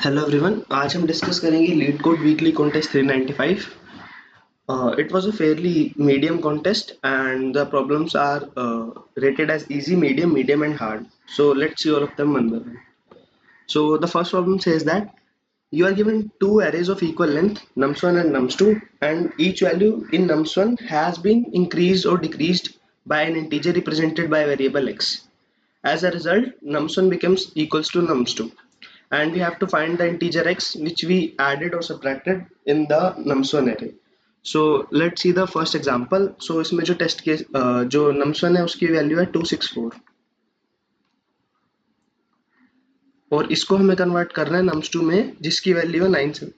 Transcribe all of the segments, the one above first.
Hello everyone, आज हम discuss करेंगे leet code weekly contest 395. It was a fairly medium contest and the problems are rated as easy, medium and hard. So let's see all of them one by one. So the first problem says that you are given two arrays of equal length, nums1 and nums2, and each value in nums1 has been increased or decreased by an integer represented by variable x. As a result, nums1 becomes equals to nums2, and we have to find the integer x which we added or subtracted in the nums1 array. So let's see the first example. So इसमें जो test case जो nums1 है उसकी value है 264 और इसको हमें convert करना है nums2 में जिसकी वैल्यू है 97.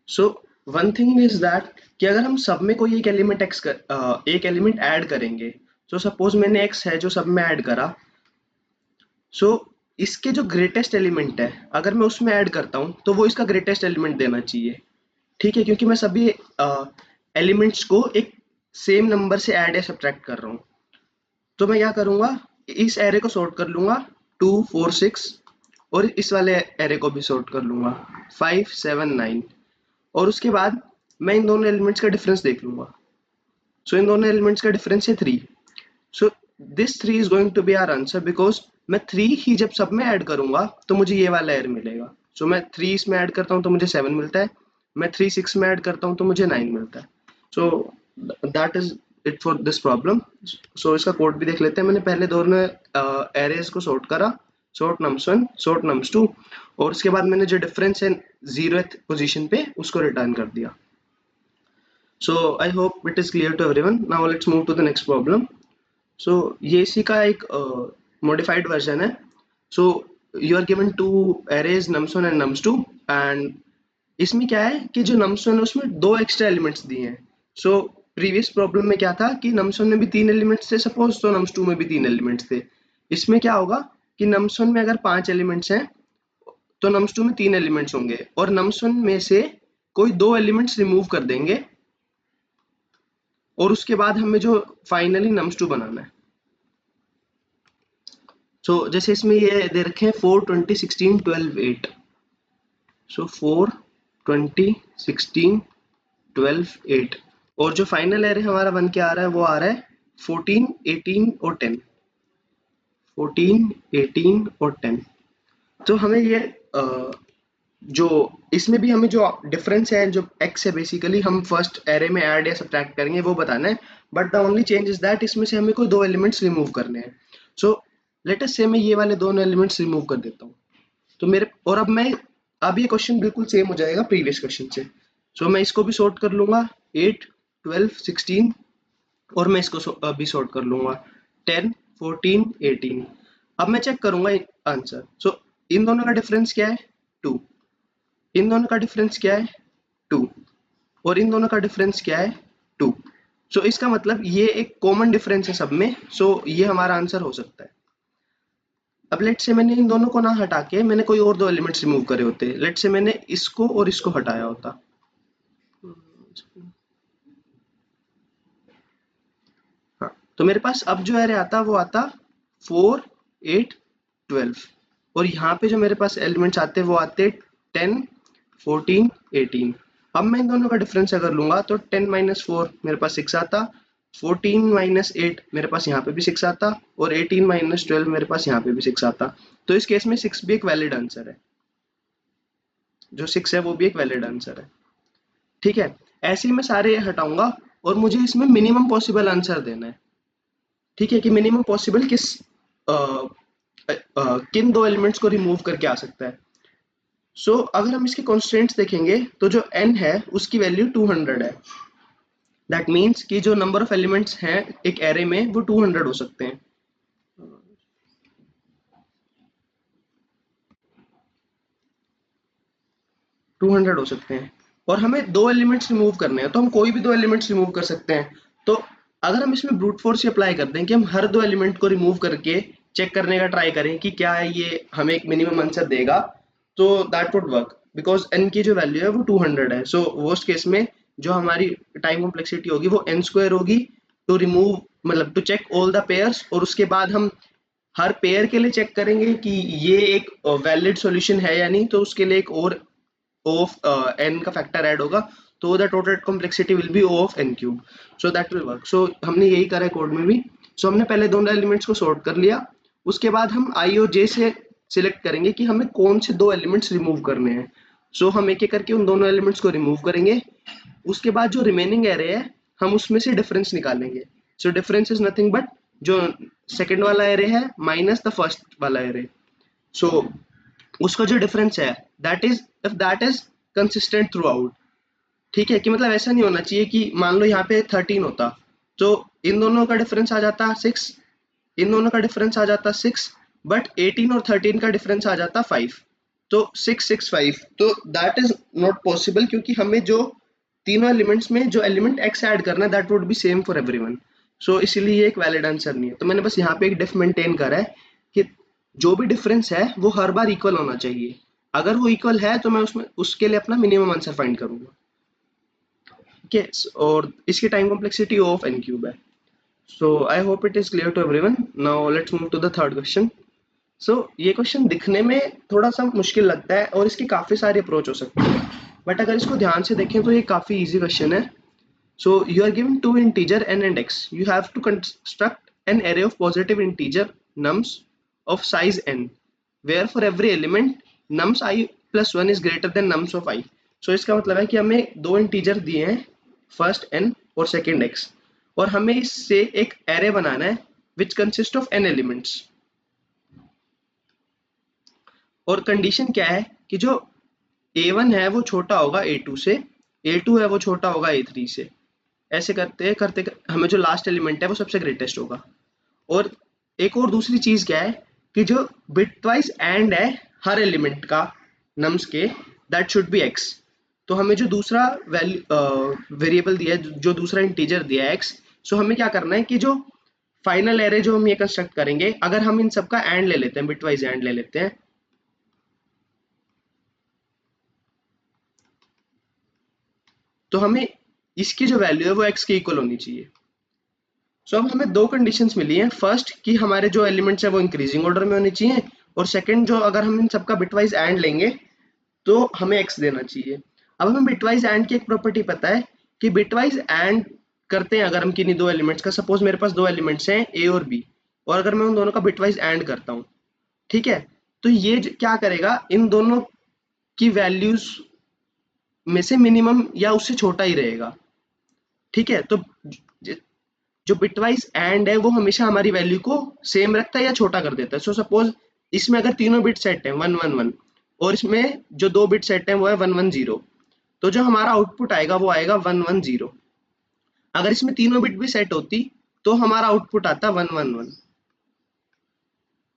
So one thing is that कि अगर हम सब में कोई एक एलिमेंट एक एलिमेंट ऐड करेंगे, तो सपोज मैंने x है जो सब में ऐड करा, सो इसके जो ग्रेटेस्ट एलिमेंट है अगर मैं उसमें ऐड करता हूँ तो वो इसका ग्रेटेस्ट एलिमेंट देना चाहिए. ठीक है, क्योंकि मैं सभी एलिमेंट्स को एक सेम नंबर से ऐड या सब्ट्रैक्ट कर रहा हूँ. तो मैं क्या करूंगा, इस एरे को सॉर्ट कर लूंगा 2 4 6 और इस वाले एरे को भी सॉर्ट कर लूंगा 5 7 9 और उसके बाद मैं इन दोनों एलिमेंट्स का डिफरेंस देख लूंगा. सो इन दोनों एलिमेंट्स का डिफरेंस है 3. So this 3 is going to be our answer because मैं 3 ही जब सब में ऐड करूंगा तो मुझे ये वाला एरर मिलेगा. सो मैं 3 इसमें ऐड करता हूँ तो मुझे 7 मिलता है, मैं 3 6 में ऐड करता हूँ तो मुझे 9 मिलता है. So that is it for this problem. So इसका कोड भी देख लेते हैं. मैंने पहले दोनों एरेज को सॉर्ट करा, सॉर्ट nums1 सॉर्ट nums2, और उसके बाद मैंने जो डिफरेंस है 0th पोजीशन पे उसको रिटर्न कर दिया. So I hope it is clear to everyone. Now let's move to the next problem. So ये इसी का एक modified version है. So you are given two arrays nums1 and nums2 and इसमें क्या है कि जो nums1 है उसमें दो एक्स्ट्रा एलिमेंट्स दिए हैं. So प्रीवियस प्रॉब्लम में क्या था कि nums1 में भी 3 एलिमेंट्स थे सपोज, तो nums2 में भी 3 एलिमेंट्स थे. इसमें क्या होगा कि nums1 में अगर 5 एलिमेंट्स हैं तो nums2 में 3 एलिमेंट्स होंगे और nums1 में से कोई 2 एलिमेंट्स रिमूव कर देंगे और उसके बाद हमें जो फाइनली nums2 बनाना है. सो जैसे इसमें ये दे रखे हैं 4 20 16 12 8. सो 4 20 16 12 8 और जो फाइनल एरे हमारा बन के आ रहा है वो आ रहा है 14 18 और 10. 14 18 और 10. तो हमें ये जो इसमें भी हमें जो डिफरेंस है जो x है बेसिकली हम फर्स्ट एरे में ऐड या सब्ट्रैक्ट करेंगे वो बताना है. But the only change is that इसमें से हमें कोई दो एलिमेंट्स रिमूव करने हैं. सो लेट अस से मैं ये वाले दोनों एलिमेंट्स रिमूव कर देता हूँ. तो मेरे और अब ये क्वेश्चन बिल्कुल सेम हो जाएगा प्रीवियस क्वेश्चन से. सो मैं इसको भी सॉर्ट कर लूंगा 8 12 16 और मैं इसको भी सॉर्ट कर लूंगा 10 14 18. अब मैं चेक करूंगा आंसर. सो इन दोनों का डिफरेंस क्या है 2, इन दोनों का डिफरेंस क्या है 2 और इन दोनों का डिफरेंस क्या है 2. सो इसका मतलब ये एक कॉमन डिफरेंस है सब में. सो ये हमारा आंसर हो सकता है. अब लेट से मैंने इन दोनों को ना हटा के मैंने कोई और दो एलिमेंट्स रिमूव करे होते. लेट से मैंने इसको और इसको हटाया होता. हाँ, तो मेरे पास अब जो एरे आता वो आता 4 8 12 और यहाँ पे जो मेरे पास एलिमेंट्स आते वो आते 10 14 18. अब मैं इन दोनों का डिफरेंस अगर लूंगा तो 10 - 4 मेरे पास 6 आता, 14 - 8 मेरे पास यहाँ पे भी 6 आता और 18 - 12 मेरे पास यहाँ पे भी 6 आता. तो इस केस में 6 भी एक वैलिड आंसर है. जो 6 है वो भी एक वैलिड आंसर है. ठीक है, ऐसे ही मैं सारे हटाऊंगा और मुझे इसमें मिनिमम पॉसिबल आंसर देना है. ठीक है, कि मिनिमम पॉसिबल किन दो एलिमेंट्स को रिमूव करके आ सकता है. सो अगर हम इसके कॉन्स्टेंट्स देखेंगे तो जो n है उसकी वैल्यू 200 है. दैट मीन्स कि जो नंबर ऑफ एलिमेंट्स हैं एक एरे में वो 200 हो सकते हैं. हो सकते हैं और हमें दो एलिमेंट्स रिमूव करने हैं तो हम कोई भी दो एलिमेंट्स रिमूव कर सकते हैं. तो अगर हम इसमें ब्रूट फोर्स अप्लाई कर दें कि हम हर दो एलिमेंट को रिमूव करके चेक करने का ट्राई करें कि क्या है ये हमें एक मिनिमम आंसर देगा, तो that would work because n की जो वैल्यू है वो 200 है. सो वर्स्ट केस में जो हमारी टाइम कॉम्प्लेक्सिटी होगी वो n² होगी टू रिमूव मतलब to check all the pairs और उसके बाद हम हर पेयर के लिए चेक करेंगे कि ये एक वैलिड सॉल्यूशन है या नहीं, तो उसके लिए एक और O of n का फैक्टर ऐड होगा, तो the total complexity will be O of n cube, so that will work. So हमने यही करा है कोड में भी। सो हमने पहले दोनों एलिमेंट्स को सॉर्ट कर लिया, उसके बाद हम I और J से सिलेक्ट करेंगे कि हमें कौन से दो एलिमेंट्स रिमूव करने हैं। सो हम एक एक करके उन दोनों एलिमेंट्स को रिमूव करेंगे, उसके बाद जो रिमेनिंग एरे है हम उसमें से डिफरेंस निकालेंगे। So difference is nothing but जो सेकंड वाला एरे है माइनस द फर्स्ट वाला एरे। सो उसका जो डिफरेंस है that is if that is consistent through out. ठीक है, कि मतलब ऐसा नहीं होना चाहिए कि मान लो यहाँ पे 13 होता तो इन दोनों का डिफरेंस आ जाता 6, इन दोनों का डिफरेंस आ जाता 6, बट 18 और 13 का डिफरेंस आ जाता 5, तो 6 6 5, तो दैट इज नॉट पॉसिबल, क्योंकि हमें जो तीनों एलिमेंट्स में जो एलिमेंट x ऐड करना है that would be same for everyone. So इसीलिए ये एक वैलिड आंसर नहीं है। तो मैंने बस यहाँ पे एक डिफ मेंटेन करा है कि जो भी डिफरेंस है वो हर बार इक्वल होना चाहिए। अगर वो इक्वल है तो मैं उसमें उसके लिए अपना मिनिमम आंसर फाइंड करूंगा। ठीक है, और इसकी time complexity of n cube है। So I hope it is clear to everyone. Now let's move to the third question. So ये क्वेश्चन दिखने में थोड़ा सा मुश्किल लगता है और इसकी काफी सारी अप्रोच हो सकती है, बट अगर इसको ध्यान से देखें तो ये काफी इजी क्वेश्चन है। So you are given two integer n and x. You have to construct an array of positive integer nums of size n, where for every element nums I plus 1 is greater than nums of I. So इसका मतलब है कि हमें दो integer दिए हैं, first n और second x, और हमें इससे एक array बनाना है which consist of n elements. और कंडीशन क्या है कि जो a1 है वो छोटा होगा a2 से, a2 है वो छोटा होगा a3 से। ऐसे करते हमें जो लास्ट एलिमेंट है वो सबसे ग्रेटेस्ट होगा। और एक और दूसरी चीज क्या है कि जो बिटवाइज एंड है हर एलिमेंट का नम्स के, दैट शुड बी x। तो हमें जो दूसरा वेरिएबल दिया है, जो दूसरा इंटीजर दिया है x, सो हमें क्या करना है कि जो फाइनल एरे जो हम ये कंस्ट्रक्ट करेंगे, अगर हम इन सबका एंड ले लेते हैं, बिटवाइज एंड ले लेते हैं, तो हमें इसकी जो वैल्यू है वो x के इक्वल होनी चाहिए। सो अब हमें दो कंडीशंस मिली हैं। फर्स्ट कि हमारे जो एलिमेंट्स है वो इंक्रीजिंग ऑर्डर में होने चाहिए, और सेकंड जो अगर हम इन सबका बिटवाइज एंड लेंगे तो हमें x देना चाहिए। अब हमें बिटवाइज एंड की एक प्रॉपर्टी पता है कि बिटवाइज एंड करते हैं अगर हम किन्हीं दो एलिमेंट्स का, सपोज मेरे पास दो एलिमेंट्स हैं a और b, और अगर मैं उन दोनों का बिटवाइज एंड करता हूँ, ठीक है, तो ये क्या करेगा, इन दोनों की वैल्यूज में से मिनिमम या उससे छोटा ही रहेगा। ठीक है, तो जो बिटवाइज एंड है वो हमेशा हमारी वैल्यू को सेम रखता है या छोटा कर देता है। सो सपोज इसमें अगर तीनों बिट सेट है 1 1 1, और इसमें जो दो बिट सेट है वो है 1 1 0, तो जो हमारा आउटपुट आएगा वो आएगा 1 1 0। अगर इसमें तीनों बिट भी सेट होती तो हमारा आउटपुट आता 1 1 1।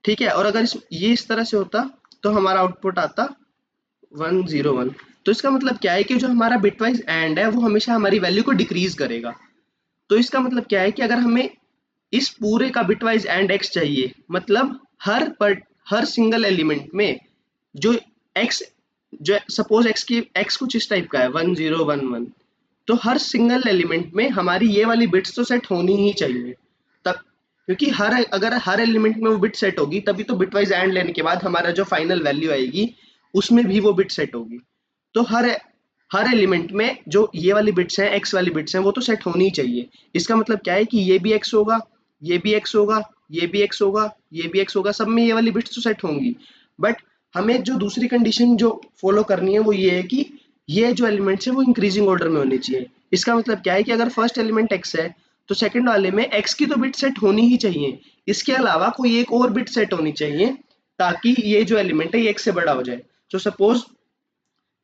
ठीक है, और अगर ये इस तरह से होता तो हमारा आउटपुट आता 1 0 1। तो इसका मतलब क्या है कि जो हमारा बिटवाइज एंड है वो हमेशा हमारी वैल्यू को डिक्रीज करेगा। तो इसका मतलब क्या है कि अगर हमें इस पूरे का बिटवाइज एंड x चाहिए, मतलब हर सिंगल एलिमेंट में जो x, जो सपोज x कुछ इस टाइप का है 1 0 1 1, तो हर सिंगल एलिमेंट में हमारी ये वाली बिट्स तो सेट होनी ही चाहिए तब, क्योंकि अगर हर एलिमेंट में वो बिट सेट होगी तभी तो बिटवाइज एंड लेने के बाद हमारा जो फाइनल वैल्यू आएगी उसमें भी वो बिट सेट होगी। तो हर एलिमेंट में जो ये वाली बिट्स हैं, x वाली बिट्स हैं, वो तो सेट होनी ही चाहिए। इसका मतलब क्या है कि ये भी x होगा, ये भी x होगा, ये भी x होगा, ये भी x होगा, सब में ये वाली बिट्स तो सेट होंगी। बट हमें जो दूसरी कंडीशन जो फॉलो करनी है वो ये है कि ये जो एलिमेंट्स है वो इंक्रीजिंग ऑर्डर में होने चाहिए। इसका मतलब क्या है कि अगर फर्स्ट एलिमेंट x है तो सेकंड वाले में x की तो बिट सेट होनी ही चाहिए, इसके अलावा कोई एक और बिट सेट होनी चाहिए ताकि ये जो एलिमेंट है ये x से बड़ा हो जाए। तो सपोज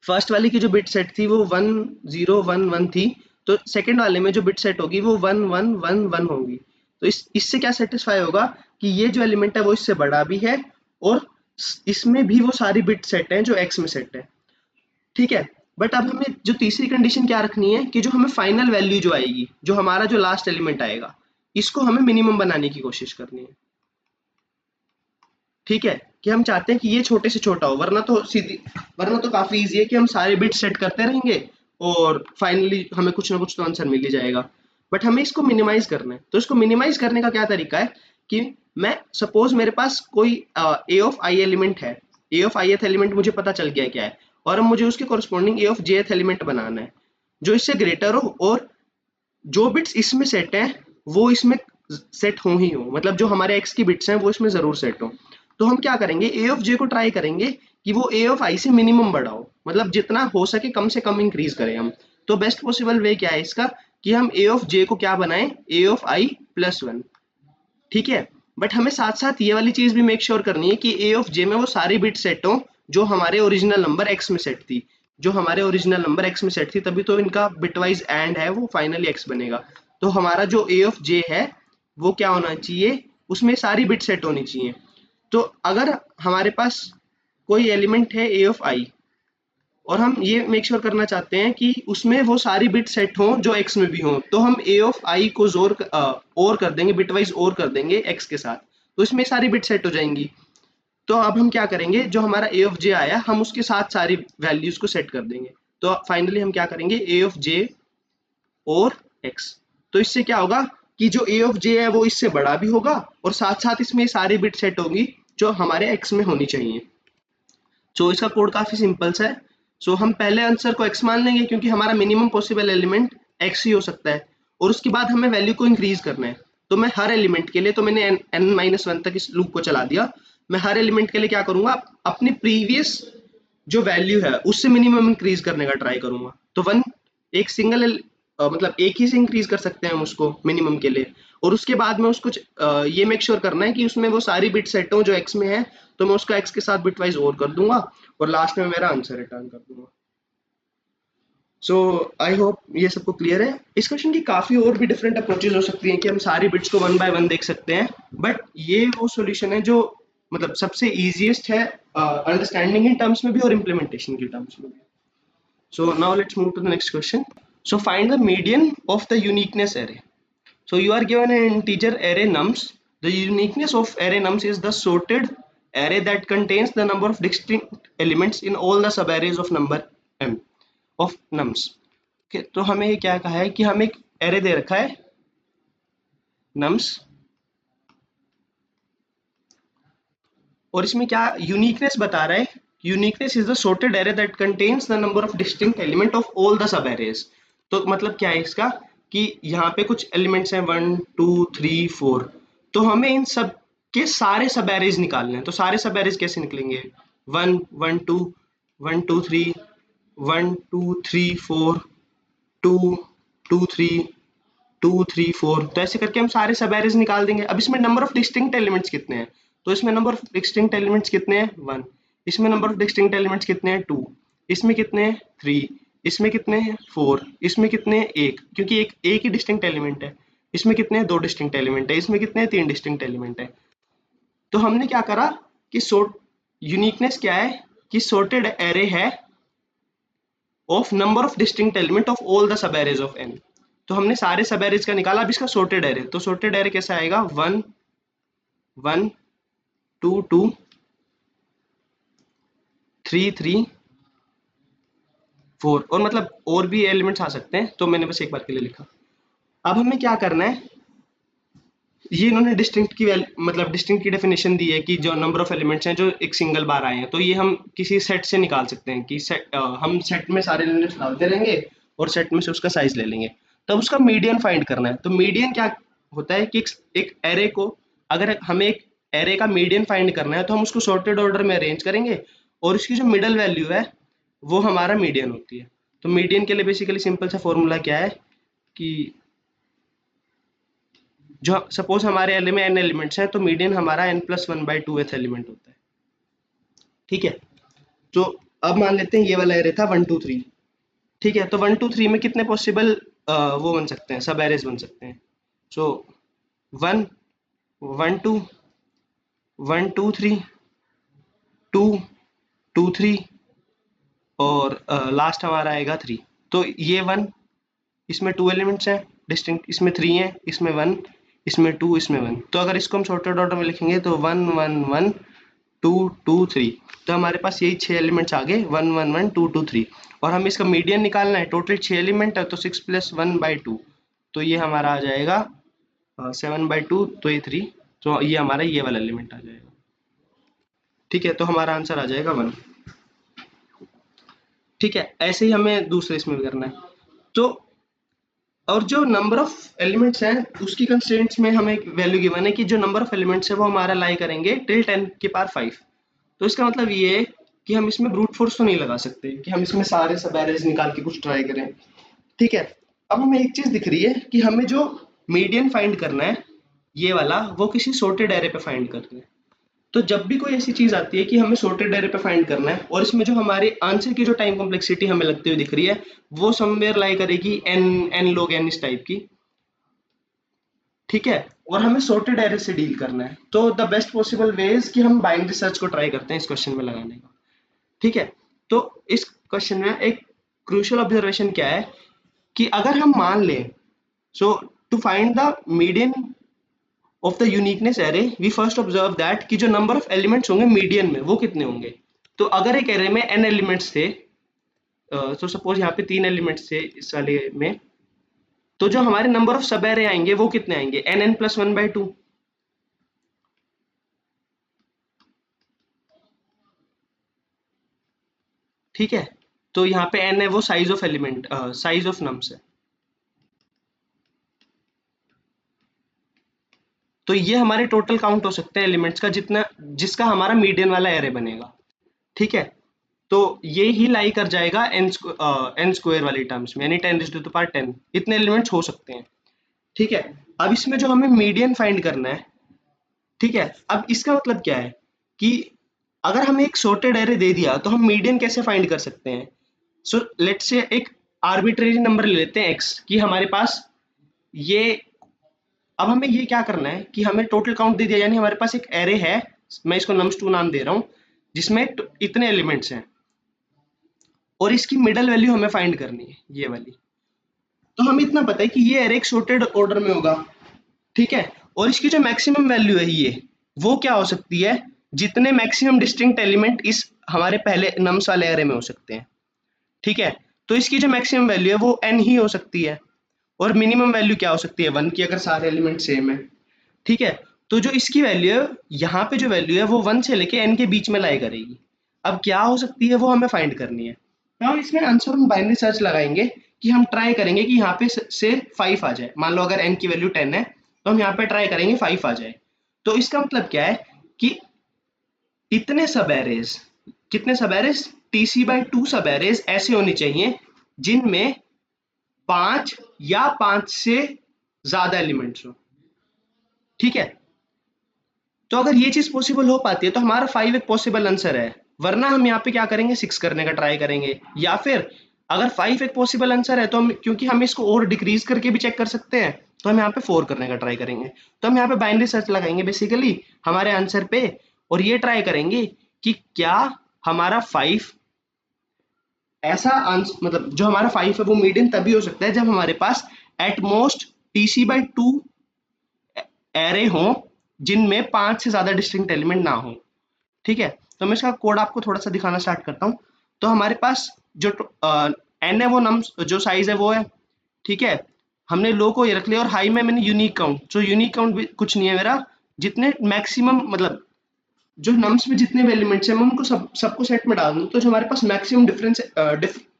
फर्स्ट वाली की जो बिट सेट थी वो 1 0 1 1 थी, तो सेकंड वाले में जो बिट सेट होगी वो 1 1 1 1 होगी। तो इससे क्या सेटिस्फाई होगा कि ये जो एलिमेंट है वो इससे बड़ा भी है और इसमें भी वो सारी बिट सेट हैं जो x में सेट है। ठीक है, बट अब हमें जो तीसरी कंडीशन क्या रखनी है कि जो हमें फाइनल वैल्यू जो आएगी, जो हमारा जो लास्ट एलिमेंट आएगा, इसको हमें मिनिमम बनाने की कोशिश करनी है। ठीक है, कि हम चाहते हैं कि ये छोटे से छोटा हो, वरना तो काफी इजी है कि हम सारे बिट सेट करते रहेंगे और फाइनली हमें कुछ ना कुछ तो आंसर मिल ही जाएगा। बट हमें इसको मिनिमाइज करना है। तो इसको मिनिमाइज करने का क्या तरीका है कि मैं सपोज मेरे पास कोई ए ऑफ आई एलिमेंट है, ए ऑफ आई एथ एलिमेंट मुझे पता चल गया है क्या है, और अब मुझे उसके कॉरस्पॉन्डिंग ए ऑफ जे एथ एलिमेंट बनाना है जो इससे ग्रेटर हो, और जो बिट्स इसमें सेट हैं वो इसमें सेट हो ही हो, मतलब जो हमारे एक्स की बिट्स हैं वो इसमें जरूर सेट हो। तो हम क्या करेंगे, ए ऑफ जे को ट्राई करेंगे कि वो ए ऑफ आई से मिनिमम बड़ा हो, मतलब जितना हो सके कम से कम इंक्रीज करें हम। तो बेस्ट पॉसिबल वे क्या है इसका, कि हम ए ऑफ जे को क्या बनाएं, ए ऑफ आई प्लस वन। ठीक है, बट हमें साथ साथ ये वाली चीज भी मेक श्योर करनी है कि ए ऑफ जे में वो सारी बिट सेट हो जो हमारे ओरिजिनल नंबर एक्स में सेट थी, जो हमारे ओरिजिनल नंबर एक्स में सेट थी, तभी तो इनका बिटवाइज एंड है वो फाइनली एक्स बनेगा। तो हमारा जो ए ऑफ जे है वो क्या होना चाहिए, उसमें सारी बिट सेट होनी चाहिए। तो अगर हमारे पास कोई एलिमेंट है ए ऑफ आई, और हम ये मेक श्योर करना चाहते हैं कि उसमें वो सारी बिट सेट हों जो एक्स में भी हों, तो हम ए ऑफ आई को और कर देंगे, बिटवाइज और कर देंगे एक्स के साथ, तो इसमें सारी बिट सेट हो जाएंगी। तो अब हम क्या करेंगे, जो हमारा ए ऑफ जे आया हम उसके साथ सारी वैल्यूज को सेट कर देंगे। तो फाइनली हम क्या करेंगे, ए ऑफ जे और एक्स। तो इससे क्या होगा कि जो ए ऑफ जे है वो इससे बड़ा भी होगा, और साथ साथ इसमें सारी बिट सेट होगी जो हमारे एक्स में होनी चाहिए। सो इसका कोड काफी सिंपल सा है। सो हम पहले आंसर को x मान लेंगे क्योंकि हमारा मिनिमम पॉसिबल एलिमेंट x ही हो सकता है, और उसके बाद हमें वैल्यू को इंक्रीज करना है। तो मैं हर एलिमेंट के लिए, तो मैंने n-1 तक इस लूप को चला दिया, मैं हर एलिमेंट के लिए क्या करूंगा, अपनी प्रीवियस जो वैल्यू है उससे मिनिमम इंक्रीज करने का ट्राई करूंगा। तो वन एक सिंगल मतलब एक ही से इंक्रीज कर सकते हैं हम उसको मिनिमम के लिए, और उसके बाद में उसको ये मेक श्योर करना है कि उसमें वो सारी बिट सेट हो जो एक्स में है, तो मैं उसका एक्स के साथ बिटवाइज और कर दूंगा, और लास्ट में मेरा आंसर रिटर्न कर दूंगा। सो आई होप ये सबको क्लियर है। इस क्वेश्चन की काफी और भी डिफरेंट अप्रोचेज हो सकती हैं कि हम सारी बिट्स को वन बाय वन देख सकते हैं, बट ये वो सॉल्यूशन है जो मतलब सबसे इजीएस्ट है अंडरस्टैंडिंग इन टर्म्स में भी और इम्प्लीमेंटेशन के टर्म्स में भी। So now let's move to the next question. So find the median of the uniqueness array. So you are given an integer array nums. The uniqueness of array nums is the sorted array that contains the number of distinct elements in all the subarrays of number m of nums. Okay, तो हमें ये क्या कहा है कि हमें एक array दे रखा है nums, और इसमें क्या यूनिकनेस बता रहा है, uniqueness is the sorted array that contains the number of distinct element of all the subarrays। तो मतलब क्या है इसका, कि यहाँ पे कुछ एलिमेंट्स हैं 1 2 3 4, तो हमें इन सब के सारे सब एरेज निकालने हैं। तो सारे सब एरेज कैसे निकलेंगे, 1 1 2 1 2 3 1 2 3 4 2 2 3 2 3 4, तो ऐसे करके हम सारे सब एरेज निकाल देंगे। अब इसमें नंबर ऑफ डिस्टिंक्ट एलिमेंट्स कितने हैं, तो इसमें नंबर ऑफ डिस्टिंक्ट एलिमेंट्स कितने हैं 1, इसमें नंबर ऑफ डिस्टिंक्ट एलिमेंट्स कितने हैं 2, इसमें कितने हैं 3, इसमें कितने हैं 4, इसमें कितने हैं 1, क्योंकि एक ही डिस्टिंक्ट एलिमेंट है, इसमें कितने हैं 2 डिस्टिंक्ट एलिमेंट है, इसमें कितने हैं 3 डिस्टिंक्ट एलिमेंट है। तो हमने क्या करा कि यूनिकनेस क्या है कि sorted array है of number of distinct element of all the sub arrays of n। तो हमने सारे सब एरेज का निकाला। अब इसका sorted array, तो sorted array कैसा आएगा, 1 1 2 2 3 3 4, और मतलब और भी एलिमेंट्स आ सकते हैं, तो मैंने बस एक बार के लिए लिखा। अब हमें क्या करना है, ये इन्होंने डिस्टिंक्ट की मतलब डिस्टिंक्ट की डेफिनेशन दी है कि जो नंबर ऑफ एलिमेंट्स हैं जो एक सिंगल बार आए हैं, तो ये हम किसी सेट से निकाल सकते हैं कि हम सेट में सारे एलिमेंट्स डालते रहेंगे और सेट में से उसका साइज ले लेंगे। तब उसका मीडियन फाइंड करना है। तो मीडियन क्या होता है कि एक एरे को, अगर हमें एक एरे का मीडियन फाइंड करना है तो हम उसको सॉर्टेड ऑर्डर में अरेंज करेंगे, और उसकी जो मिडल वैल्यू है वो हमारा मीडियन होती है। तो मीडियन के लिए बेसिकली सिंपल सा फॉर्मूला क्या है कि जो सपोज हमारे एरे में n एलिमेंट्स हैं, तो मीडियन हमारा n+1/2th एलिमेंट होता है। ठीक है, तो अब मान लेते हैं ये वाला एरे था 1 2 3। ठीक है, तो 1 2 3 में कितने पॉसिबल वो बन सकते हैं, सब एरेज बन सकते हैं। सो 1 1 2 1 2 3 2 2 3 और लास्ट हमारा आएगा 3। तो ये 1, इसमें 2 एलिमेंट्स हैं डिस्टिंक्ट, इसमें 3 हैं, इसमें 1, इसमें 2, इसमें 1। तो अगर इसको हम सॉर्टेड ऑर्डर में लिखेंगे तो 1 1 1 2 2 3, तो हमारे पास यही 6 एलिमेंट्स आ गए 1 1 1 2 2 3, और हमें इसका मीडियन निकालना है। टोटल 6 एलिमेंट है तो 6 + 1/2, तो ये हमारा आ जाएगा 7/2, तो ये 3, तो ये हमारा ये वाला एलिमेंट आ जाएगा। ठीक है, तो हमारा आंसर आ जाएगा 1। ठीक है, ऐसे ही हमें दूसरे इसमें भी करना है। तो और जो नंबर ऑफ एलिमेंट्स हैं उसकी कंस्ट्रेंट्स में हमें एक वैल्यू गिवन है कि जो नंबर ऑफ एलिमेंट्स है वो हमारा लाई करेंगे टिल 10 की पावर 5। तो इसका मतलब ये है कि हम इसमें ब्रूट फोर्स तो नहीं लगा सकते कि हम इसमें सारे सब एरेज निकाल के कुछ ट्राई करें। ठीक है, अब हमें एक चीज दिख रही है कि हमें जो मीडियन फाइंड करना है ये वाला, वो किसी सॉर्टेड एरे पे फाइंड करना है। तो जब भी कोई ऐसी चीज आती है कि हमें सॉर्टेड एरे पे फाइंड करना है और इसमें जो हमारे आंसर की जो टाइम कॉम्प्लेक्सिटी हमें लगती हुई दिख रही है वो समवेयर लाई करेगी एन एन log n इस टाइप की। ठीक है, और हमें सॉर्टेड एरे से डील करना है, तो the best possible way is कि हम बाइनरी सर्च को ट्राई करते हैं इस क्वेश्चन में लगाने का। ठीक है, तो इस क्वेश्चन में एक क्रूशियल ऑब्जर्वेशन क्या है कि अगर हम मान लें, so to find the median of the uniqueness array we first observe that कि जो नंबर ऑफ एलिमेंट्स होंगे मीडियन में वो कितने होंगे। तो अगर एक एरे में n एलिमेंट्स थे, तो सपोज यहाँ पे 3 एलिमेंट्स थे इस वाले में, तो जो हमारे नंबर ऑफ सब एरे आएंगे वो कितने आएंगे, nn+1/2। ठीक है, तो यहाँ पे n है वो size of element, size of nums है। तो ये हमारे टोटल काउंट हो सकते हैं एलिमेंट्स का जितना जिसका हमारा मीडियन वाला एरे बनेगा। ठीक है, तो ये ही लाई कर जाएगा एन स्क्वायर वाली टर्म्स में, यानी 10⁻10 इतने एलिमेंट्स हो सकते हैं। ठीक है, अब इसमें जो हमें मीडियन फाइंड करना है, ठीक है, अब इसका मतलब क्या है कि अगर हमें एक सॉर्टेड एरे दे दिया तो हम मीडियन कैसे फाइंड कर सकते हैं। सो लेट्स से एक आर्बिट्रेरी नंबर ले लेते हैं एक्स कि हमारे पास ये, अब हमें ये क्या करना है कि हमें टोटल काउंट दे दिया, यानी हमारे पास एक एरे है, मैं इसको nums2 नाम दे रहा हूं, जिसमें इतने एलिमेंट्स हैं और इसकी मिडल वैल्यू हमें फाइंड करनी है ये वाली। तो हमें इतना पता है कि ये एरे एक सॉर्टेड ऑर्डर में होगा। ठीक है, और इसकी जो मैक्सिमम वैल्यू है ये वो क्या हो सकती है, जितने मैक्सिमम डिस्टिंक्ट एलिमेंट इस हमारे पहले नम्स वाले एरे में हो सकते हैं। ठीक है, तो इसकी जो मैक्सिमम वैल्यू है वो n ही हो सकती है, और मिनिमम वैल्यू क्या हो सकती है 1 की, अगर सारे एलिमेंट सेम है। ठीक है, तो जो इसकी वैल्यू है यहाँ पे जो वैल्यू है वो 1 से लेके n के बीच में लाई करेगी। अब क्या हो सकती है वो हमें फाइंड करनी है। तो हम इसमें आंसर हम बाइनरी सर्च लगाएंगे कि हम ट्राई करेंगे कि यहाँ पे से 5 आ जाए। मान लो अगर n की वैल्यू 10 है तो हम यहाँ पे ट्राई करेंगे 5 आ जाए। तो इसका मतलब क्या है कि इतने सब एरेज, कितने सब एरेज, TC/2 सब एरेज ऐसे होनी चाहिए जिनमें 5 या 5 से ज्यादा एलिमेंट्स हो। ठीक है, तो अगर ये चीज पॉसिबल हो पाती है तो हमारा 5 एक पॉसिबल आंसर है, वरना हम यहाँ पे क्या करेंगे 6 करने का ट्राई करेंगे, या फिर अगर 5 एक पॉसिबल आंसर है तो हम, क्योंकि हम इसको और डिक्रीज करके भी चेक कर सकते हैं, तो हम यहाँ पे 4 करने का ट्राई करेंगे। तो हम यहाँ पे बाइनरी सर्च लगाएंगे बेसिकली हमारे आंसर पे, और ये ट्राई करेंगे कि क्या हमारा 5 ऐसा आंसर, मतलब जो हमारा 5 है वो मीडियन तभी हो सकता है जब हमारे पास एट मोस्ट TC/2 एरे हो जिनमें 5 से ज्यादा डिस्टिंक्ट एलिमेंट ना हो। ठीक है, तो मैं इसका कोड आपको थोड़ा सा दिखाना स्टार्ट करता हूँ। तो हमारे पास जो n है वो नम्स जो साइज है वो है। ठीक है, हमने लो को ये रख लिया, और हाई में मैंने यूनिक काउंट, जो यूनिक काउंट भी कुछ नहीं है मेरा, जितने मैक्सिमम मतलब जो नम्स में जितने भी एलिमेंट्स हैं मैं उनको सबको सेट में डाल दूँ, तो जो हमारे पास मैक्सिमम डिफरेंस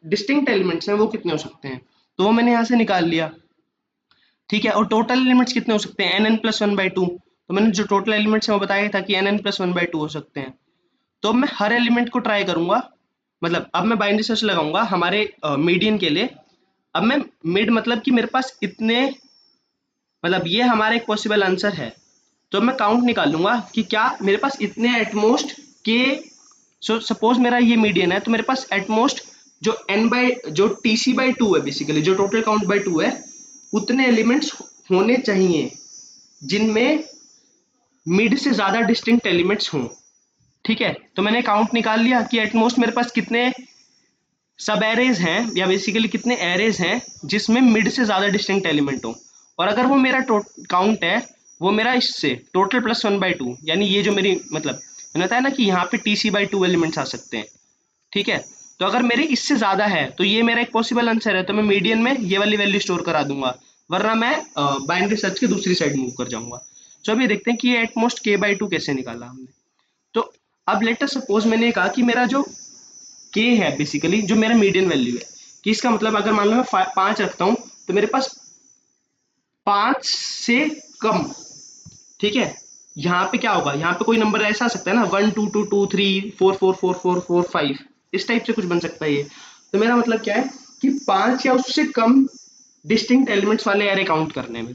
डिस्टिंक्ट एलिमेंट्स हैं वो कितने हो सकते हैं, तो वो मैंने यहाँ से निकाल लिया। ठीक है, और टोटल एलिमेंट्स कितने हो सकते हैं, nn+1/2। तो मैंने जो टोटल एलिमेंट्स हैं वो बताया था कि nn+1/2 हो सकते हैं। तो अब मैं हर एलिमेंट को ट्राई करूंगा, मतलब अब मैं बाइनरी सर्च लगाऊंगा हमारे मीडियन के लिए। अब मैं मिड मतलब कि मेरे पास इतने, मतलब ये हमारा एक पॉसिबल आंसर है, तो मैं काउंट निकाल लूंगा कि क्या मेरे पास इतने एटमोस्ट के, सो सपोज मेरा ये मीडियन है तो मेरे पास एटमोस्ट जो जो TC/2 है, बेसिकली जो टोटल काउंट बाय 2 है, उतने एलिमेंट्स होने चाहिए जिनमें मिड से ज्यादा डिस्टिंक्ट एलिमेंट्स हों। ठीक है, तो मैंने काउंट निकाल लिया कि एटमोस्ट मेरे पास कितने सब एरेज हैं, या बेसिकली कितने एरेज हैं जिसमें मिड से ज्यादा डिस्टिंक्ट एलिमेंट हो, और अगर वो मेरा काउंट है वो मेरा इससे टोटल +1/2, यानी ये जो मेरी, मतलब मैंने बताया ना कि यहाँ पे TC/2 एलिमेंट्स आ सकते हैं। ठीक है, तो अगर मेरे इससे ज्यादा है तो ये मेरा एक पॉसिबल आंसर है, तो मैं मीडियन में ये वाली वैल्यू स्टोर करा दूंगा, वरना मैं बाइनरी सर्च के दूसरी साइड मूव कर जाऊंगा। सो अभी देखते हैं कि ये एट मोस्ट k/2 कैसे निकाला हमने। तो अब लेट अस सपोज मैंने कहा कि मेरा जो k है बेसिकली जो मेरा मीडियन वैल्यू है, कि इसका मतलब अगर मान लो मैं 5 रखता हूँ तो मेरे पास 5 से कम, ठीक है, यहाँ पे क्या होगा, यहाँ पे कोई नंबर ऐसा आ सकता है ना 1 2 2 2 3 4 4 4 4 4 5, इस टाइप से कुछ बन सकता है ये। तो मेरा मतलब क्या है कि 5 या उससे कम डिस्टिंक्ट एलिमेंट्स वाले एरे काउंट करने में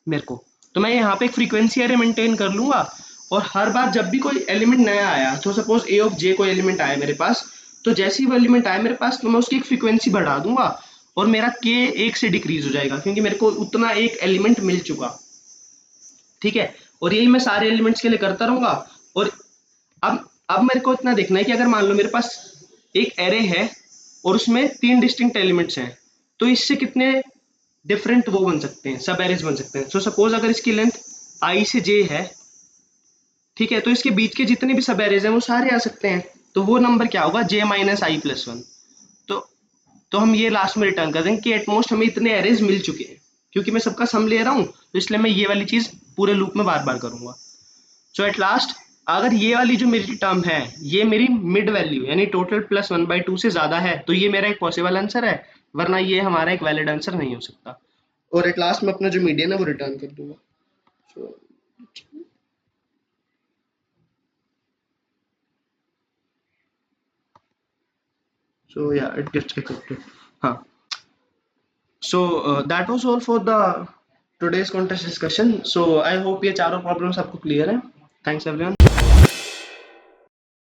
मेरे को, तो मैं यहाँ पे एक फ्रीक्वेंसी एरे मेंटेन कर लूंगा, और हर बार जब भी कोई एलिमेंट नया आया, तो सपोज ए ऑफ जे कोई एलिमेंट आया मेरे पास, तो जैसे ही वो एलिमेंट आया मेरे पास तो मैं उसकी एक फ्रीक्वेंसी बढ़ा दूंगा, और मेरा के 1 से डिक्रीज हो जाएगा क्योंकि मेरे को उतना एक एलिमेंट मिल चुका, ठीक है। और यही मैं सारे एलिमेंट्स के लिए करता रहूंगा। और अब मेरे को इतना देखना है कि अगर मान लो मेरे पास एक एरे है और उसमें 3 डिस्टिंक्ट एलिमेंट्स हैं, तो इससे कितने डिफरेंट वो बन सकते हैं, सब एरेज बन सकते हैं। सो सपोज अगर इसकी लेंथ आई से जे है, ठीक है, तो इसके बीच के जितने भी सब एरेज हैं वो सारे आ सकते हैं। तो वो नंबर क्या होगा, j-i+1। तो तो हम ये लास्ट में रिटर्न कर देंगे कि एटमोस्ट हमें इतने एरेज मिल चुके हैं, क्योंकि मैं सबका सम ले रहा हूँ तो इसलिए मैं ये वाली चीज पूरे लूप में बार बार करूंगा। सो एट लास्ट अगर ये वाली जो मेरी टर्म है ये मेरी मिड वैल्यू यानी टोटल प्लस 1/2 से ज्यादा है, तो ये मेरा एक पॉसिबल आंसर है, वरना ये हमारा एक वैलिड आंसर नहीं हो सकता। और एट लास्ट में अपना जो मीडियन है वो रिटर्न कर दूंगा। So yeah, it gets accepted. Huh. So that was all for the today's contest discussion. So I hope ये चारों problems आपको clear है. Thanks everyone.